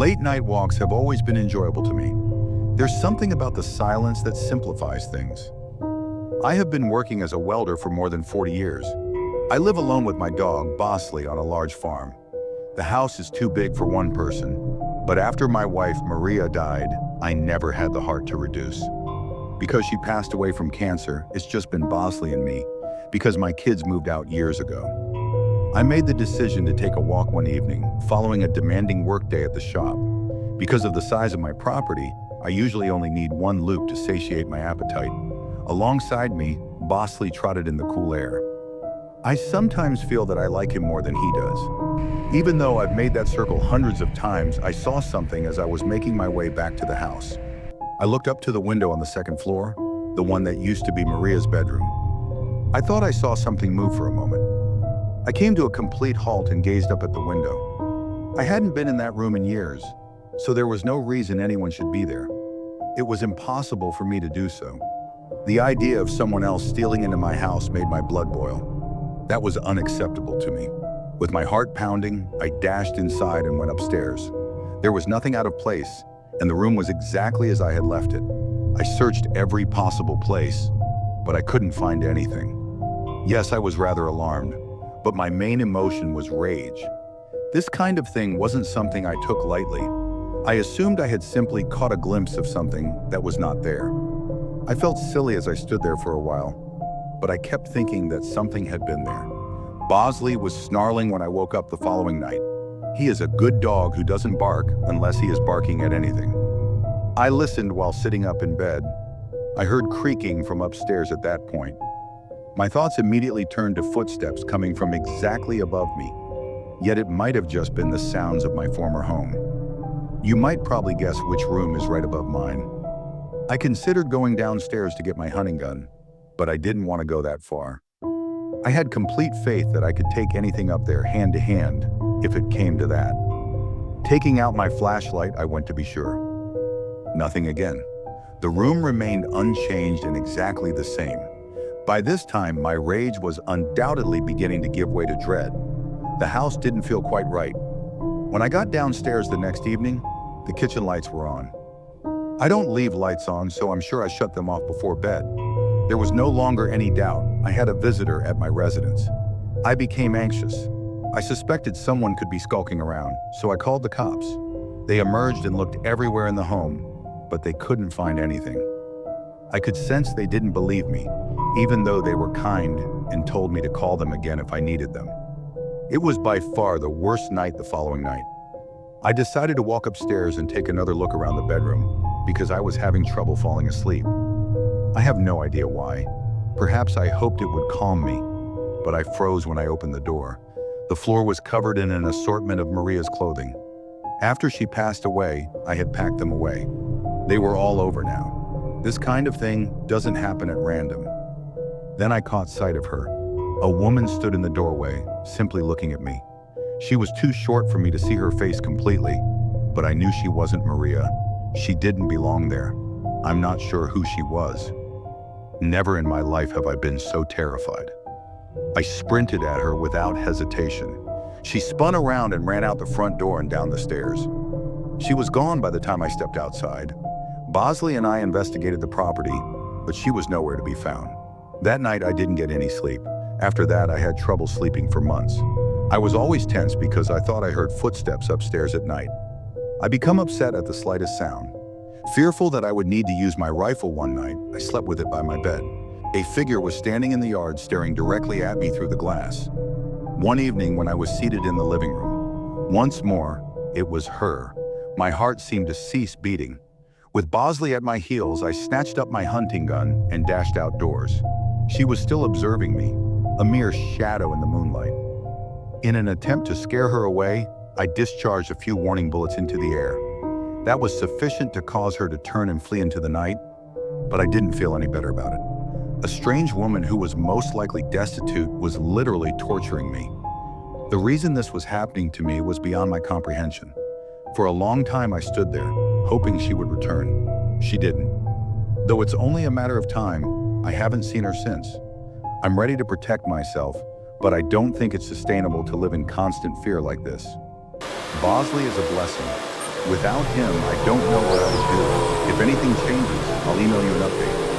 Late night walks have always been enjoyable to me. There's something about the silence that simplifies things. I have been working as a welder for more than 40 years. I live alone with my dog, Bosley, on a large farm. The house is too big for one person, but after my wife, Maria, died, I never had the heart to reduce. Because she passed away from cancer, it's just been Bosley and me, because my kids moved out years ago. I made the decision to take a walk one evening, following a demanding workday at the shop. Because of the size of my property, I usually only need one loop to satiate my appetite. Alongside me, Bosley trotted in the cool air. I sometimes feel that I like him more than he does. Even though I've made that circle hundreds of times, I saw something as I was making my way back to the house. I looked up to the window on the second floor, the one that used to be Maria's bedroom. I thought I saw something move for a moment. I came to a complete halt and gazed up at the window. I hadn't been in that room in years, so there was no reason anyone should be there. It was impossible for me to do so. The idea of someone else stealing into my house made my blood boil. That was unacceptable to me. With my heart pounding, I dashed inside and went upstairs. There was nothing out of place, and the room was exactly as I had left it. I searched every possible place, but I couldn't find anything. Yes, I was rather alarmed, but my main emotion was rage. This kind of thing wasn't something I took lightly. I assumed I had simply caught a glimpse of something that was not there. I felt silly as I stood there for a while, but I kept thinking that something had been there. Bosley was snarling when I woke up the following night. He is a good dog who doesn't bark unless he is barking at anything. I listened while sitting up in bed. I heard creaking from upstairs at that point. My thoughts immediately turned to footsteps coming from exactly above me, yet it might have just been the sounds of my former home. You might probably guess which room is right above mine. I considered going downstairs to get my hunting gun, but I didn't want to go that far. I had complete faith that I could take anything up there hand to hand if it came to that. Taking out my flashlight, I went to be sure. Nothing again. The room remained unchanged and exactly the same. By this time, my rage was undoubtedly beginning to give way to dread. The house didn't feel quite right. When I got downstairs the next evening, the kitchen lights were on. I don't leave lights on, so I'm sure I shut them off before bed. There was no longer any doubt. I had a visitor at my residence. I became anxious. I suspected someone could be skulking around, so I called the cops. They emerged and looked everywhere in the home, but they couldn't find anything. I could sense they didn't believe me, even though they were kind and told me to call them again if I needed them. It was by far the worst night the following night. I decided to walk upstairs and take another look around the bedroom because I was having trouble falling asleep. I have no idea why. Perhaps I hoped it would calm me, but I froze when I opened the door. The floor was covered in an assortment of Maria's clothing. After she passed away, I had packed them away. They were all over now. This kind of thing doesn't happen at random. Then I caught sight of her. A woman stood in the doorway, simply looking at me. She was too short for me to see her face completely, but I knew she wasn't Maria. She didn't belong there. I'm not sure who she was. Never in my life have I been so terrified. I sprinted at her without hesitation. She spun around and ran out the front door and down the stairs. She was gone by the time I stepped outside. Bosley and I investigated the property, but she was nowhere to be found. That night I didn't get any sleep. After that, I had trouble sleeping for months. I was always tense because I thought I heard footsteps upstairs at night. I become upset at the slightest sound. Fearful that I would need to use my rifle one night, I slept with it by my bed. A figure was standing in the yard staring directly at me through the glass. One evening when I was seated in the living room, once more, it was her. My heart seemed to cease beating. With Bosley at my heels, I snatched up my hunting gun and dashed outdoors. She was still observing me, a mere shadow in the moonlight. In an attempt to scare her away, I discharged a few warning bullets into the air. That was sufficient to cause her to turn and flee into the night, but I didn't feel any better about it. A strange woman who was most likely destitute was literally torturing me. The reason this was happening to me was beyond my comprehension. For a long time I stood there, hoping she would return. She didn't. Though it's only a matter of time, I haven't seen her since. I'm ready to protect myself, but I don't think it's sustainable to live in constant fear like this. Bosley is a blessing, Without him, I don't know what I would do. If anything changes, I'll email you an update.